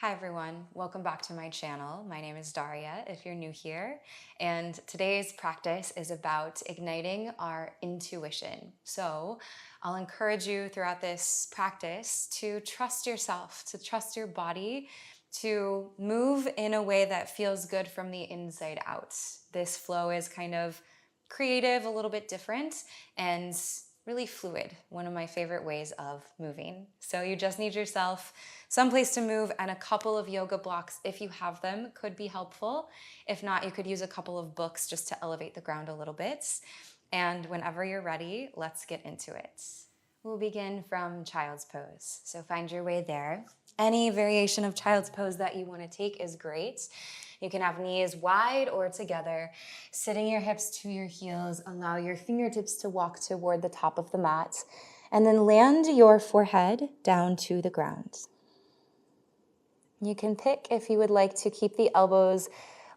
Hi everyone, welcome back to my channel. My name is Daria if you're new here, and today's practice is about igniting our intuition. So I'll encourage you throughout this practice to trust yourself, to trust your body, to move in a way that feels good from the inside out. This flow is kind of creative, a little bit different, and really fluid, one of my favorite ways of moving. So you just need yourself someplace to move, and a couple of yoga blocks, if you have them, could be helpful. If not, you could use a couple of books just to elevate the ground a little bit. And whenever you're ready, let's get into it. We'll begin from child's pose. So find your way there. Any variation of child's pose that you want to take is great. You can have knees wide or together, sitting your hips to your heels. Allow your fingertips to walk toward the top of the mat, and then land your forehead down to the ground. You can pick if you would like to keep the elbows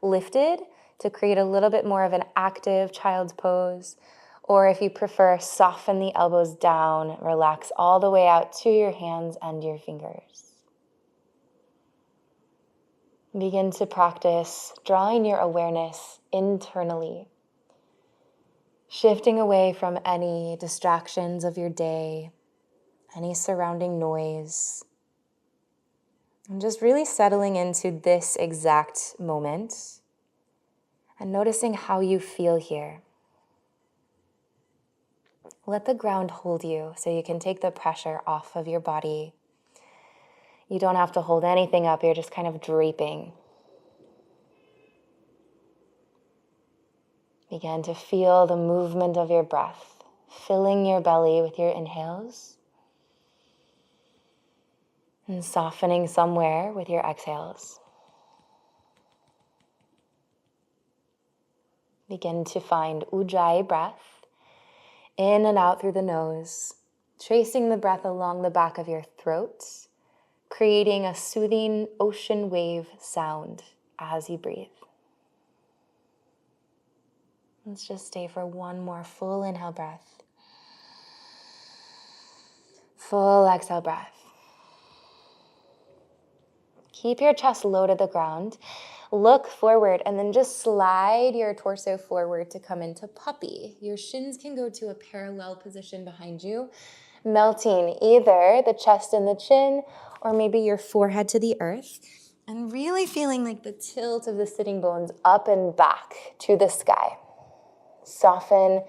lifted to create a little bit more of an active child's pose, or if you prefer, soften the elbows down, relax all the way out to your hands and your fingers. Begin to practice drawing your awareness internally, shifting away from any distractions of your day, any surrounding noise, and just really settling into this exact moment and noticing how you feel here. Let the ground hold you so you can take the pressure off of your body. You don't have to hold anything up, you're just kind of draping. Begin to feel the movement of your breath, filling your belly with your inhales and softening somewhere with your exhales. Begin to find Ujjayi breath, in and out through the nose, tracing the breath along the back of your throat, creating a soothing ocean wave sound as you breathe. Let's just stay for one more full inhale breath. Full exhale breath. Keep your chest low to the ground. Look forward and then just slide your torso forward to come into puppy. Your shins can go to a parallel position behind you, melting either the chest and the chin or maybe your forehead to the earth, and really feeling like the tilt of the sitting bones up and back to the sky. Soften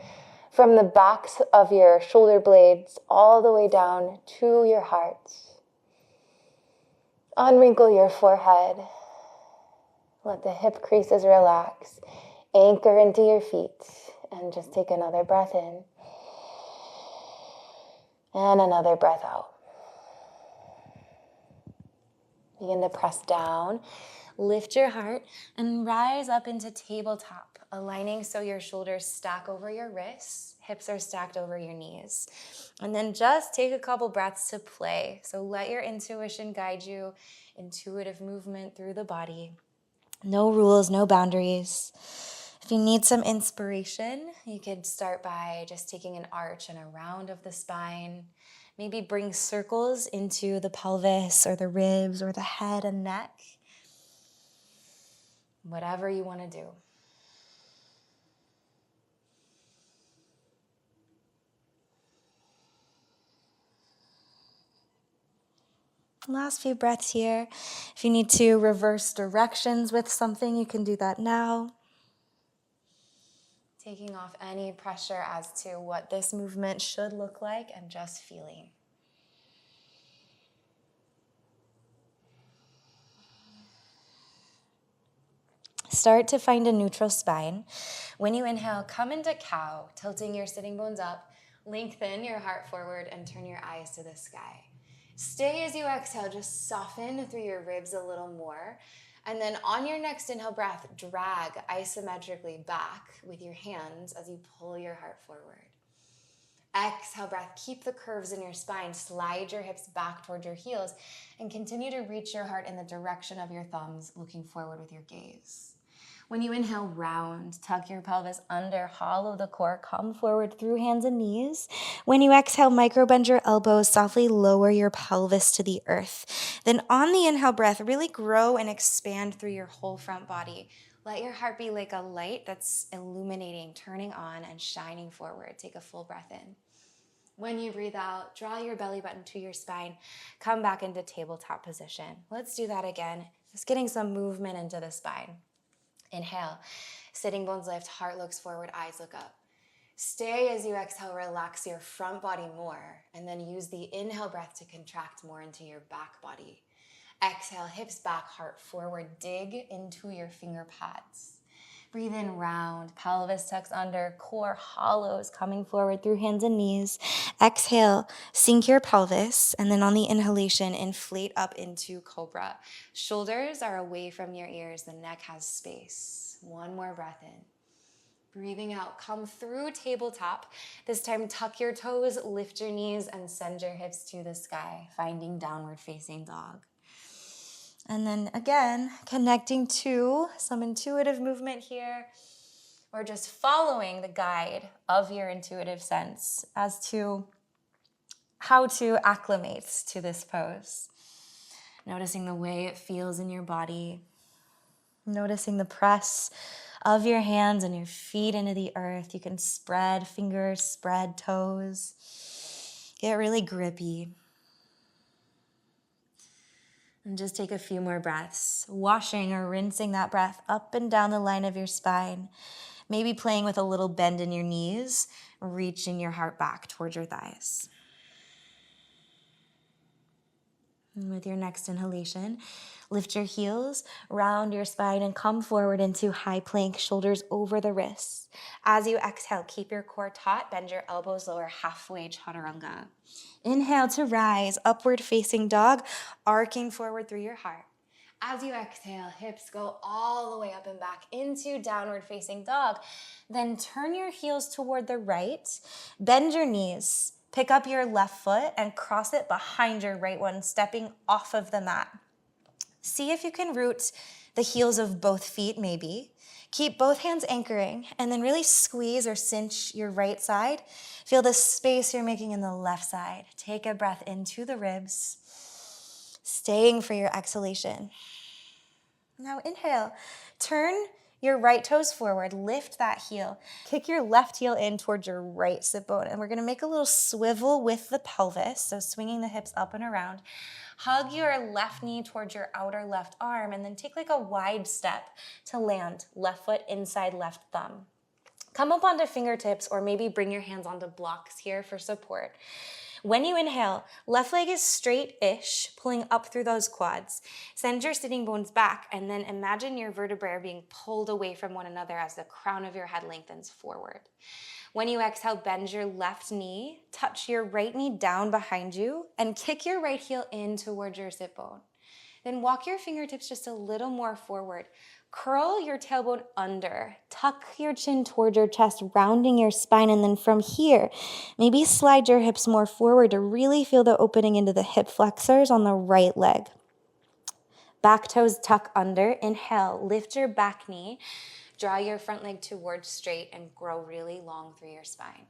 from the backs of your shoulder blades all the way down to your heart. Unwrinkle your forehead. Let the hip creases relax. Anchor into your feet and just take another breath in and another breath out. Begin to press down, lift your heart, and rise up into tabletop, aligning so your shoulders stack over your wrists, hips are stacked over your knees. And then just take a couple breaths to play. So let your intuition guide you, intuitive movement through the body. No rules, no boundaries. If you need some inspiration, you could start by just taking an arch and a round of the spine. Maybe bring circles into the pelvis or the ribs or the head and neck. Whatever you want to do. Last few breaths here. If you need to reverse directions with something, you can do that now. Taking off any pressure as to what this movement should look like and just feeling. Start to find a neutral spine. When you inhale, come into cow, tilting your sitting bones up, lengthen your heart forward, and turn your eyes to the sky. Stay as you exhale, just soften through your ribs a little more. And then on your next inhale breath, drag isometrically back with your hands as you pull your heart forward. Exhale breath, keep the curves in your spine, slide your hips back toward your heels, and continue to reach your heart in the direction of your thumbs, looking forward with your gaze. When you inhale, round, tuck your pelvis under, hollow the core, come forward through hands and knees. When you exhale, micro bend your elbows, softly lower your pelvis to the earth. Then on the inhale breath, really grow and expand through your whole front body. Let your heart be like a light that's illuminating, turning on and shining forward. Take a full breath in. When you breathe out, draw your belly button to your spine. Come back into tabletop position. Let's do that again. Just getting some movement into the spine. Inhale, sitting bones lift, heart looks forward, eyes look up. Stay as you exhale, relax your front body more, and then use the inhale breath to contract more into your back body. Exhale, hips back, heart forward, dig into your finger pads. Breathe in, round, pelvis tucks under, core hollows, coming forward through hands and knees. Exhale, sink your pelvis, and then on the inhalation, inflate up into cobra. Shoulders are away from your ears, the neck has space. One more breath in. Breathing out, come through tabletop. This time, tuck your toes, lift your knees, and send your hips to the sky, finding downward facing dog. And then again, connecting to some intuitive movement here, or just following the guide of your intuitive sense as to how to acclimate to this pose. Noticing the way it feels in your body, noticing the press of your hands and your feet into the earth. You can spread fingers, spread toes, get really grippy. And just take a few more breaths, washing or rinsing that breath up and down the line of your spine. Maybe playing with a little bend in your knees, reaching your heart back towards your thighs. And with your next inhalation, lift your heels, round your spine, and come forward into high plank, shoulders over the wrists. As you exhale, keep your core taut, bend your elbows lower, halfway chaturanga. Inhale to rise, upward facing dog, arcing forward through your heart. As you exhale, hips go all the way up and back into downward facing dog. Then turn your heels toward the right, bend your knees, pick up your left foot and cross it behind your right one, stepping off of the mat. See if you can root the heels of both feet maybe. Keep both hands anchoring and then really squeeze or cinch your right side. Feel the space you're making in the left side. Take a breath into the ribs, staying for your exhalation. Now inhale, turn your right toes forward, lift that heel, kick your left heel in towards your right sit bone, and we're gonna make a little swivel with the pelvis, so swinging the hips up and around. Hug your left knee towards your outer left arm, and then take like a wide step to land, left foot inside left thumb. Come up onto fingertips or maybe bring your hands onto blocks here for support. When you inhale, left leg is straight-ish, pulling up through those quads. Send your sitting bones back and then imagine your vertebrae are being pulled away from one another as the crown of your head lengthens forward. When you exhale, bend your left knee, touch your right knee down behind you, and kick your right heel in towards your sit bone. Then walk your fingertips just a little more forward. Curl your tailbone under, tuck your chin towards your chest, rounding your spine, and then from here, maybe slide your hips more forward to really feel the opening into the hip flexors on the right leg. Back toes tuck under, inhale, lift your back knee, draw your front leg towards straight and grow really long through your spine.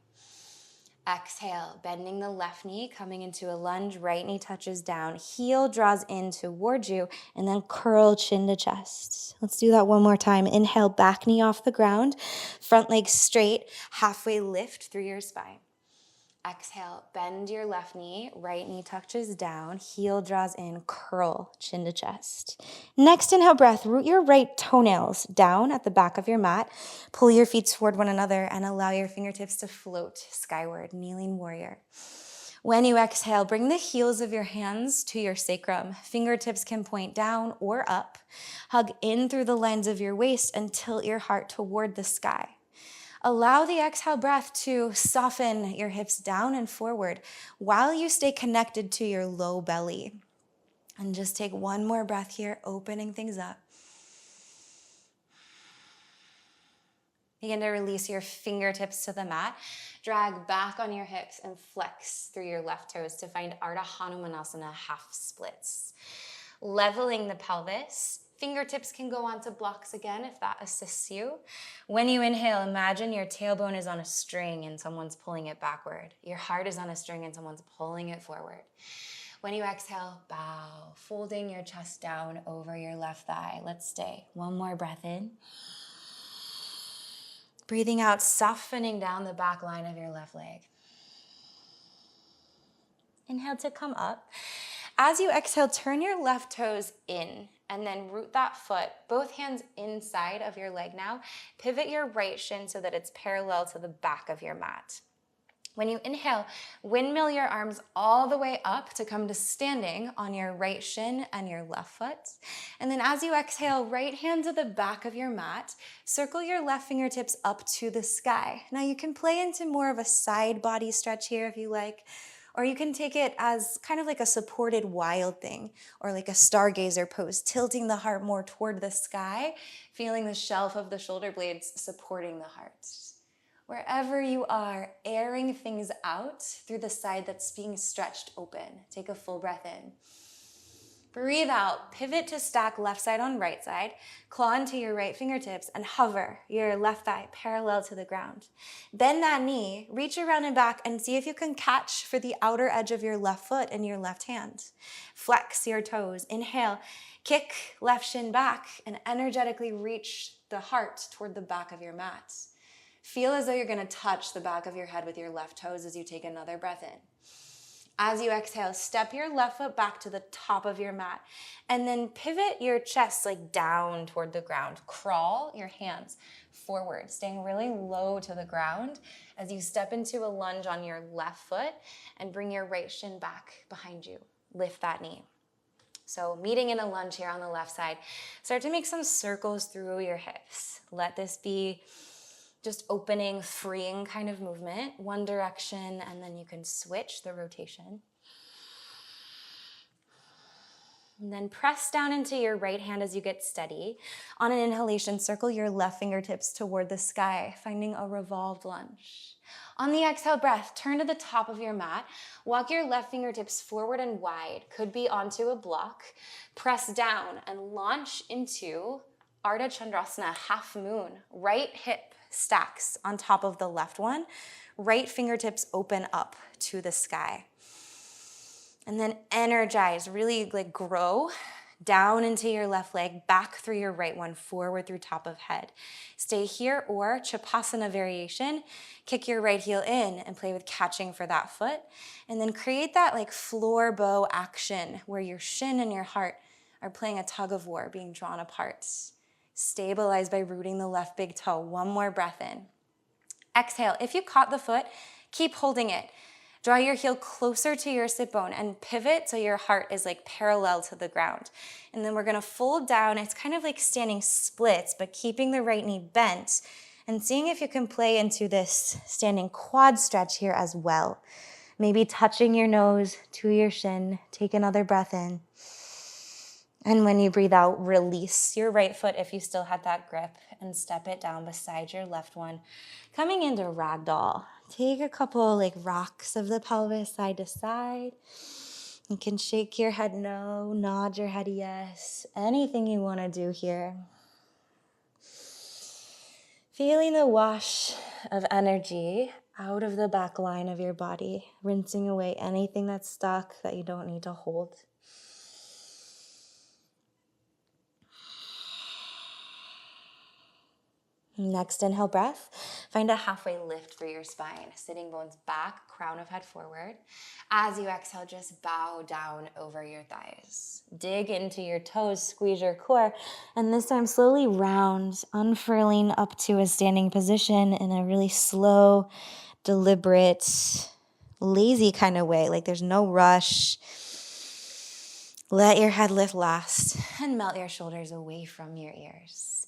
Exhale, bending the left knee, coming into a lunge, right knee touches down, heel draws in towards you, and then curl chin to chest. Let's do that one more time. Inhale, back knee off the ground, front leg straight, halfway lift through your spine. Exhale, bend your left knee, right knee touches down, heel draws in, curl chin to chest. Next inhale breath, root your right toenails down at the back of your mat, pull your feet toward one another and allow your fingertips to float skyward, kneeling warrior. When you exhale, bring the heels of your hands to your sacrum. Fingertips can point down or up. Hug in through the lines of your waist and tilt your heart toward the sky. Allow the exhale breath to soften your hips down and forward while you stay connected to your low belly. And just take one more breath here, opening things up. Begin to release your fingertips to the mat. Drag back on your hips and flex through your left toes to find Ardha Hanumanasana half splits. Leveling the pelvis, Fingertips can go onto blocks again if that assists you. When you inhale, imagine your tailbone is on a string and someone's pulling it backward. Your heart is on a string and someone's pulling it forward. When you exhale, bow, folding your chest down over your left thigh. Let's stay. One more breath in. Breathing out, softening down the back line of your left leg. Inhale to come up. As you exhale, turn your left toes in and then root that foot, both hands inside of your leg now. Pivot your right shin so that it's parallel to the back of your mat. When you inhale, windmill your arms all the way up to come to standing on your right shin and your left foot. And then as you exhale, right hand to the back of your mat, circle your left fingertips up to the sky. Now you can play into more of a side body stretch here if you like, or you can take it as kind of like a supported wild thing, or like a stargazer pose, tilting the heart more toward the sky, feeling the shelf of the shoulder blades supporting the heart. Wherever you are, airing things out through the side that's being stretched open. Take a full breath in. Breathe out, pivot to stack left side on right side, claw into your right fingertips and hover your left thigh parallel to the ground. Bend that knee, reach around and back and see if you can catch for the outer edge of your left foot in your left hand. Flex your toes, inhale, kick left shin back and energetically reach the heart toward the back of your mat. Feel as though you're going to touch the back of your head with your left toes as you take another breath in. As you exhale, step your left foot back to the top of your mat and then pivot your chest like down toward the ground. Crawl your hands forward, staying really low to the ground as you step into a lunge on your left foot and bring your right shin back behind you. Lift that knee. So meeting in a lunge here on the left side. Start to make some circles through your hips. Let this be just opening, freeing kind of movement, one direction, and then you can switch the rotation. And then press down into your right hand as you get steady. On an inhalation, circle your left fingertips toward the sky, finding a revolved lunge. On the exhale breath, turn to the top of your mat. Walk your left fingertips forward and wide, could be onto a block. Press down and launch into Ardha Chandrasana, half moon. Right hip stacks on top of the left one. Right fingertips open up to the sky. And then energize, really like grow down into your left leg, back through your right one, forward through top of head. Stay here or Chapasana variation. Kick your right heel in and play with catching for that foot. And then create that like floor bow action where your shin and your heart are playing a tug of war, being drawn apart. Stabilize by rooting the left big toe. One more breath in. Exhale. If you caught the foot, keep holding it. Draw your heel closer to your sit bone and pivot so your heart is like parallel to the ground. And then we're gonna fold down. It's kind of like standing splits, but keeping the right knee bent and seeing if you can play into this standing quad stretch here as well. Maybe touching your nose to your shin. Take another breath in. And when you breathe out, release your right foot if you still had that grip and step it down beside your left one. Coming into ragdoll. Take a couple like rocks of the pelvis side to side. You can shake your head no, nod your head yes. Anything you want to do here. Feeling the wash of energy out of the back line of your body, rinsing away anything that's stuck that you don't need to hold. Next inhale breath, find a halfway lift through your spine, sitting bones back, crown of head forward. As you exhale, just bow down over your thighs. Dig into your toes, squeeze your core, and this time slowly round, unfurling up to a standing position in a really slow, deliberate, lazy kind of way, like there's no rush. Let your head lift last and melt your shoulders away from your ears.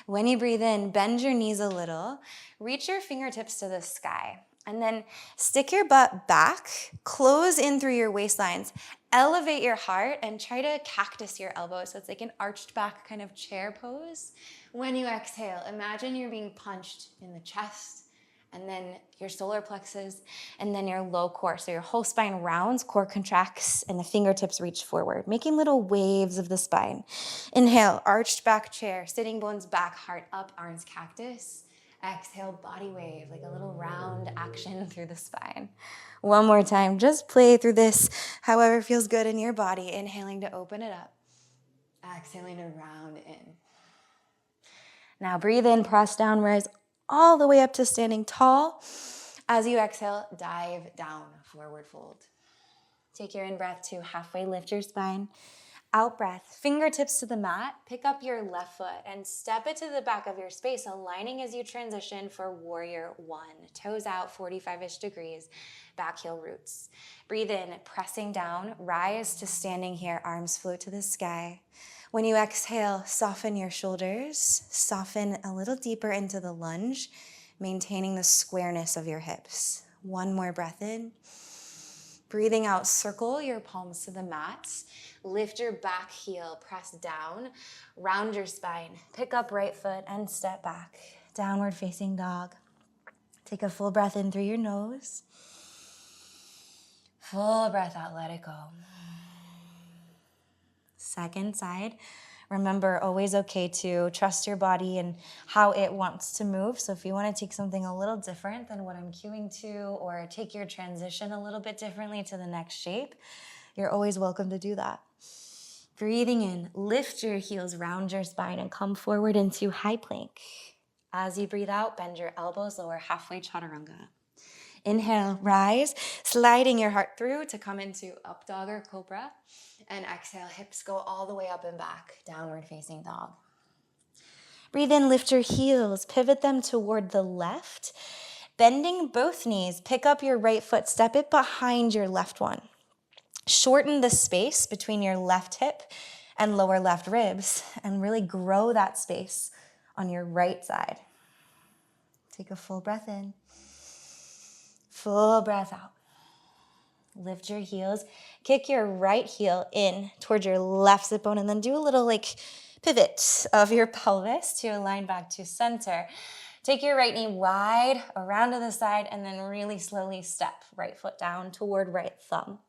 When you breathe in, bend your knees a little, reach your fingertips to the sky, and then stick your butt back, close in through your waistlines, elevate your heart, and try to cactus your elbows. So it's like an arched back kind of chair pose. When you exhale, imagine you're being punched in the chest and then your solar plexus, and then your low core. So your whole spine rounds, core contracts, and the fingertips reach forward, making little waves of the spine. Inhale, arched back chair, sitting bones back, heart up, arms cactus. Exhale, body wave, like a little round action through the spine. One more time, just play through this however feels good in your body. Inhaling to open it up. Exhaling to round in. Now breathe in, press down, rise all the way up to standing tall. As you exhale, dive down, forward fold. Take your in breath to halfway lift your spine. Out breath, fingertips to the mat. Pick up your left foot and step it to the back of your space, aligning as you transition for warrior one. Toes out, 45-ish degrees, back heel roots. Breathe in, pressing down, rise to standing here, arms float to the sky. When you exhale, soften your shoulders, soften a little deeper into the lunge, maintaining the squareness of your hips. One more breath in. Breathing out, circle your palms to the mat. Lift your back heel, press down, round your spine. Pick up right foot and step back. Downward facing dog. Take a full breath in through your nose. Full breath out, let it go. Second side. Remember, always okay to trust your body and how it wants to move. So if you want to take something a little different than what I'm cueing to, or take your transition a little bit differently to the next shape, you're always welcome to do that. Breathing in, lift your heels, round your spine, and come forward into high plank. As you breathe out, bend your elbows, lower halfway chaturanga. Inhale, rise, sliding your heart through to come into up dog or cobra. And exhale, hips go all the way up and back, downward facing dog. Breathe in, lift your heels, pivot them toward the left. Bending both knees, pick up your right foot, step it behind your left one. Shorten the space between your left hip and lower left ribs and really grow that space on your right side. Take a full breath in. Full breath out. Lift your heels. Kick your right heel in towards your left sit bone and then do a little pivot of your pelvis to align back to center. Take your right knee wide around to the side and then really slowly step right foot down toward right thumb.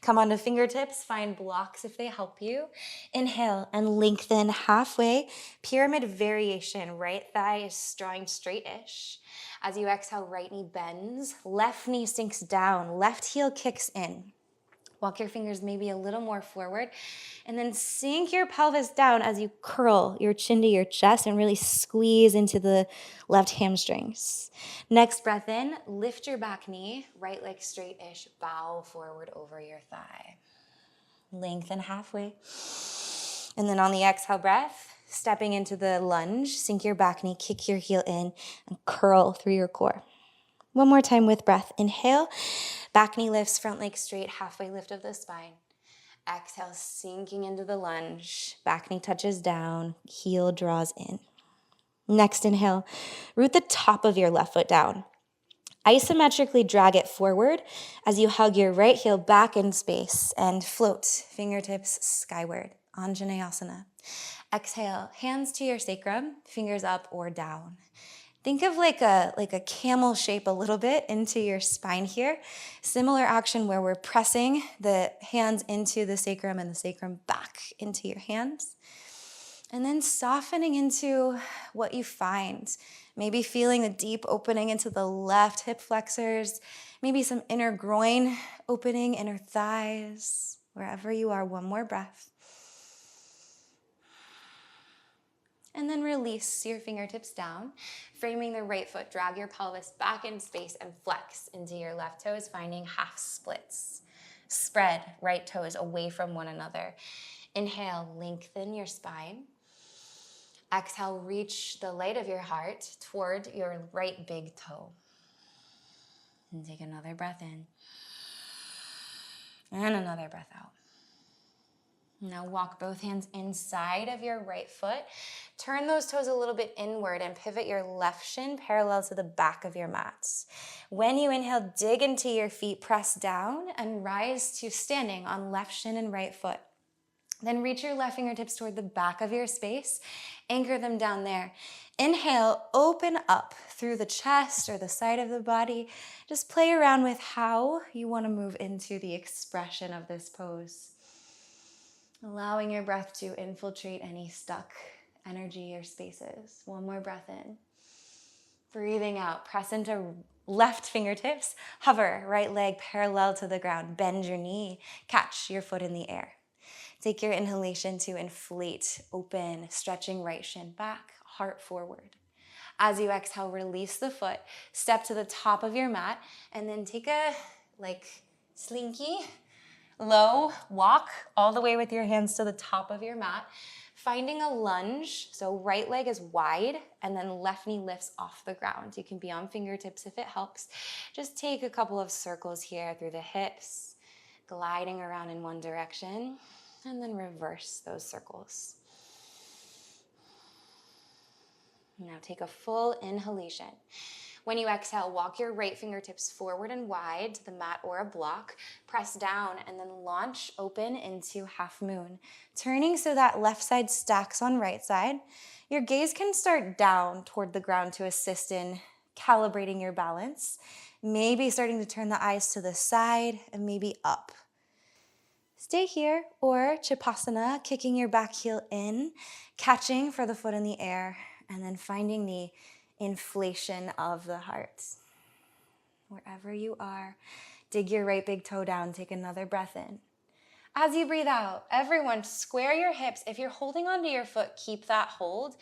Come onto fingertips, find blocks if they help you. Inhale and lengthen halfway. Pyramid variation, right thigh is drawing straight-ish. As you exhale, right knee bends, left knee sinks down, left heel kicks in. Walk your fingers maybe a little more forward, and then sink your pelvis down as you curl your chin to your chest and really squeeze into the left hamstrings. Next breath in, lift your back knee, right leg straight-ish, bow forward over your thigh. Lengthen halfway. And then on the exhale breath, stepping into the lunge, sink your back knee, kick your heel in, and curl through your core. One more time with breath. Inhale, back knee lifts, front leg straight, halfway lift of the spine. Exhale, sinking into the lunge. Back knee touches down, heel draws in. Next inhale, root the top of your left foot down. Isometrically drag it forward as you hug your right heel back in space and float, fingertips skyward, Anjaneyasana. Exhale, hands to your sacrum, fingers up or down. Think of like a camel shape a little bit into your spine here. Similar action where we're pressing the hands into the sacrum and the sacrum back into your hands. And then softening into what you find. Maybe feeling a deep opening into the left hip flexors. Maybe some inner groin opening, inner thighs. Wherever you are, one more breath. And then release your fingertips down, framing the right foot. Drag your pelvis back in space and flex into your left toes, finding half splits. Spread right toes away from one another. Inhale, lengthen your spine. Exhale, reach the light of your heart toward your right big toe. And take another breath in. And another breath out. Now walk both hands inside of your right foot. Turn those toes a little bit inward and pivot your left shin parallel to the back of your mat. When you inhale, dig into your feet, press down and rise to standing on left shin and right foot. Then reach your left fingertips toward the back of your space. Anchor them down there. Inhale, open up through the chest or the side of the body. Just play around with how you want to move into the expression of this pose. Allowing your breath to infiltrate any stuck energy or spaces. One more breath in. Breathing out, press into left fingertips. Hover, right leg parallel to the ground. Bend your knee, catch your foot in the air. Take your inhalation to inflate, open, stretching right shin back, heart forward. As you exhale, release the foot, step to the top of your mat, and then take a slinky, low walk all the way with your hands to the top of your mat, finding a lunge. So right leg is wide and then left knee lifts off the ground. You can be on fingertips if it helps. Just take a couple of circles here through the hips, gliding around in one direction, and then reverse those circles. Now take a full inhalation. When you exhale, walk your right fingertips forward and wide to the mat or a block. Press down and then launch open into half moon. Turning so that left side stacks on right side. Your gaze can start down toward the ground to assist in calibrating your balance. Maybe starting to turn the eyes to the side and maybe up. Stay here, or Chipasana, kicking your back heel in, catching for the foot in the air, and then finding the inflation of the heart. Wherever you are, dig your right big toe down, take another breath in. As you breathe out, everyone square your hips. If you're holding onto your foot, keep that hold.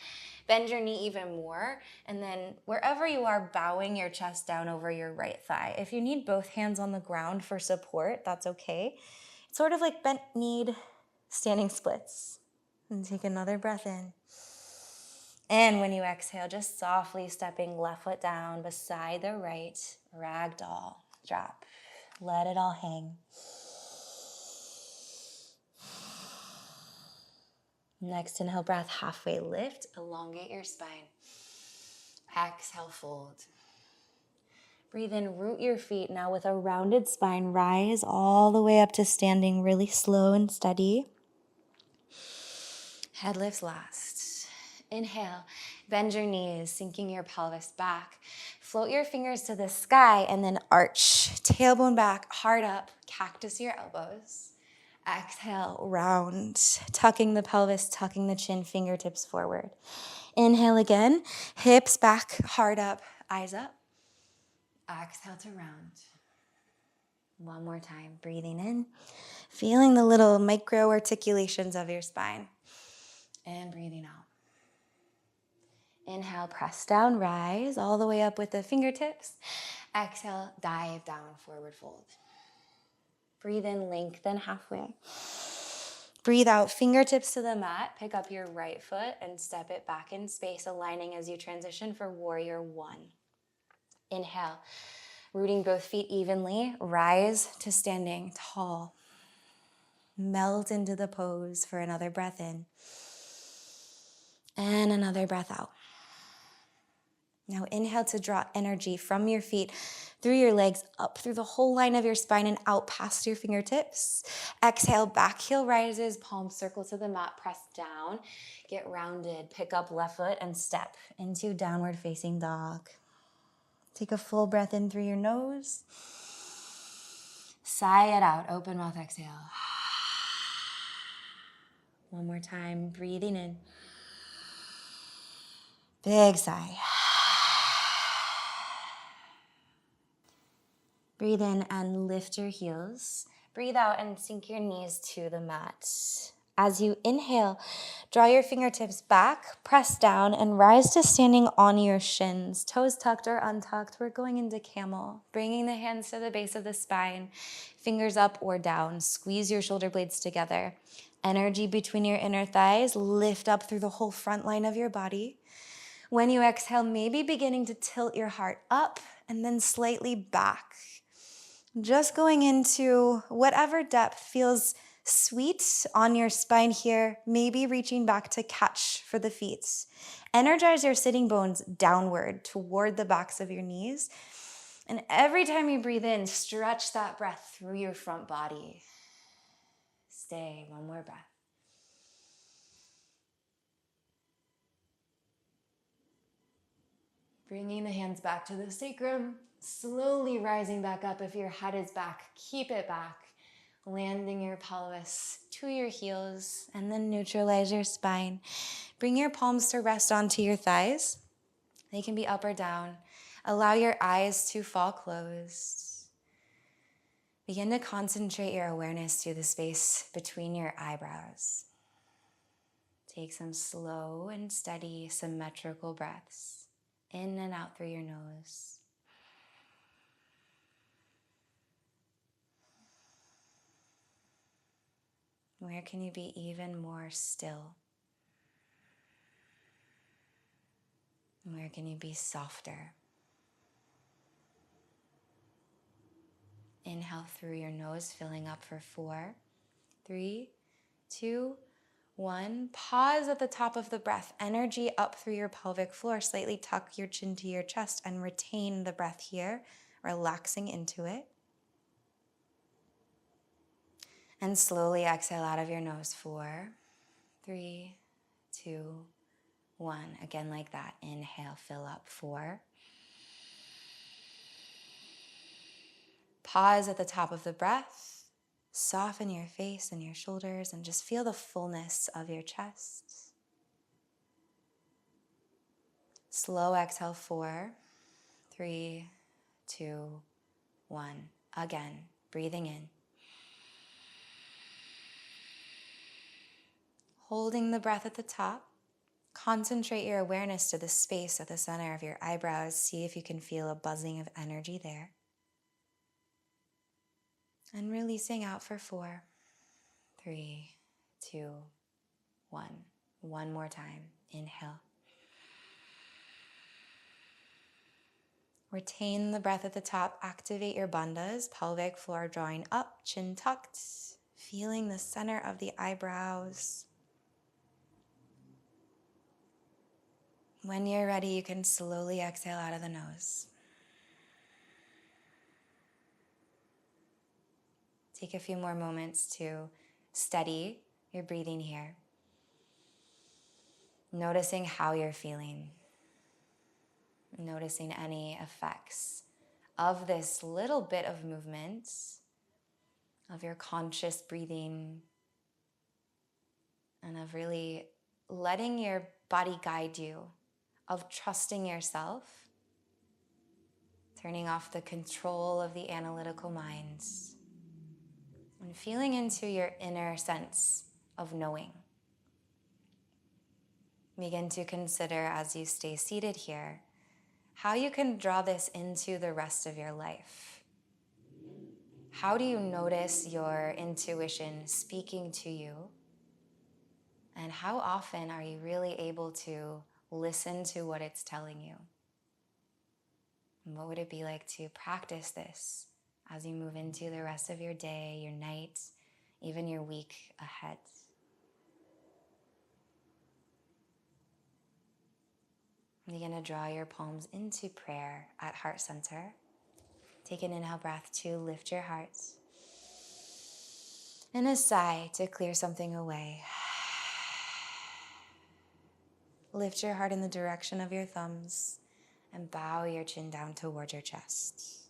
Bend your knee even more, and then wherever you are, bowing your chest down over your right thigh. If you need both hands on the ground for support, that's okay. It's sort of like bent knee standing splits. And take another breath in. And when you exhale, just softly stepping left foot down beside the right, ragdoll, drop. Let it all hang. Next inhale, breath, halfway lift, elongate your spine. Exhale, fold. Breathe in, root your feet. Now with a rounded spine, rise all the way up to standing, really slow and steady. Head lifts last. Inhale, bend your knees, sinking your pelvis back. Float your fingers to the sky and then arch. Tailbone back, heart up, cactus your elbows. Exhale, round, tucking the pelvis, tucking the chin, fingertips forward. Inhale again, hips back, heart up, eyes up. Exhale to round. One more time, breathing in, feeling the little micro articulations of your spine. And breathing out. Inhale, press down, rise all the way up with the fingertips. Exhale, dive down, forward fold. Breathe in, lengthen halfway. Breathe out, fingertips to the mat. Pick up your right foot and step it back in space, aligning as you transition for warrior one. Inhale, rooting both feet evenly. Rise to standing tall. Melt into the pose for another breath in. And another breath out. Now inhale to draw energy from your feet through your legs, up through the whole line of your spine and out past your fingertips. Exhale, back heel rises, palm circle to the mat, press down, get rounded, pick up left foot and step into downward facing dog. Take a full breath in through your nose. Sigh it out, open mouth, exhale. One more time, breathing in. Big sigh. Breathe in and lift your heels. Breathe out and sink your knees to the mat. As you inhale, draw your fingertips back, press down, and rise to standing on your shins. Toes tucked or untucked. We're going into camel. Bringing the hands to the base of the spine, fingers up or down. Squeeze your shoulder blades together. Energy between your inner thighs. Lift up through the whole front line of your body. When you exhale, maybe beginning to tilt your heart up and then slightly back. Just going into whatever depth feels sweet on your spine here, maybe reaching back to catch for the feet. Energize your sitting bones downward toward the backs of your knees. And every time you breathe in, stretch that breath through your front body. Stay, one more breath. Bringing the hands back to the sacrum, slowly rising back up. If your head is back, keep it back. Landing your pelvis to your heels and then neutralize your spine. Bring your palms to rest onto your thighs. They can be up or down. Allow your eyes to fall closed. Begin to concentrate your awareness to the space between your eyebrows. Take some slow and steady symmetrical breaths in and out through your nose. Where can you be even more still? Where can you be softer? Inhale through your nose, filling up for 4, 3, 2, 1. Pause at the top of the breath. Energy up through your pelvic floor. Slightly tuck your chin to your chest and retain the breath here, relaxing into it. And slowly exhale out of your nose. 4, 3, 2, 1. Again like that. Inhale, fill up. 4. Pause at the top of the breath. Soften your face and your shoulders and just feel the fullness of your chest. Slow exhale. 4, 3, 2, 1. Again, breathing in. Holding the breath at the top. Concentrate your awareness to the space at the center of your eyebrows. See if you can feel a buzzing of energy there. And releasing out for 4, 3, 2, 1. One more time. Inhale. Retain the breath at the top. Activate your bandhas, pelvic floor drawing up, chin tucked, feeling the center of the eyebrows. When you're ready, you can slowly exhale out of the nose. Take a few more moments to steady your breathing here. Noticing how you're feeling. Noticing any effects of this little bit of movement, of your conscious breathing, and of really letting your body guide you, of trusting yourself, turning off the control of the analytical minds, and feeling into your inner sense of knowing. Begin to consider as you stay seated here, how you can draw this into the rest of your life. How do you notice your intuition speaking to you? And how often are you really able to listen to what it's telling you? And what would it be like to practice this as you move into the rest of your day, your night, even your week ahead? Begin to draw your palms into prayer at heart center. Take an inhale breath to lift your heart. And a sigh to clear something away. Lift your heart in the direction of your thumbs and bow your chin down towards your chest.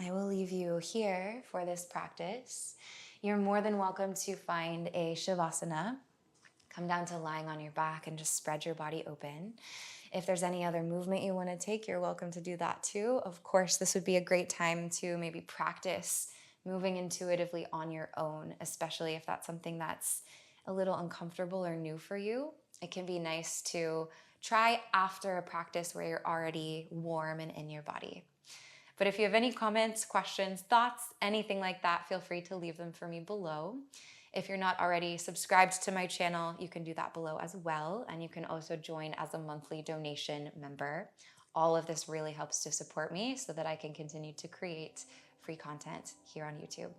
I will leave you here for this practice. You're more than welcome to find a Shavasana. Come down to lying on your back and just spread your body open. If there's any other movement you want to take, you're welcome to do that too. Of course, this would be a great time to maybe practice moving intuitively on your own, especially if that's something that's a little uncomfortable or new for you. It can be nice to try after a practice where you're already warm and in your body. But if you have any comments, questions, thoughts, anything like that, feel free to leave them for me below. If you're not already subscribed to my channel, you can do that below as well. And you can also join as a monthly donation member. All of this really helps to support me so that I can continue to create free content here on YouTube.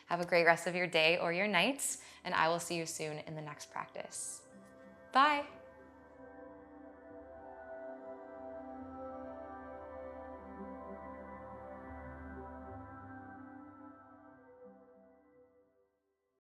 Have a great rest of your day or your night, and I will see you soon in the next practice. Bye.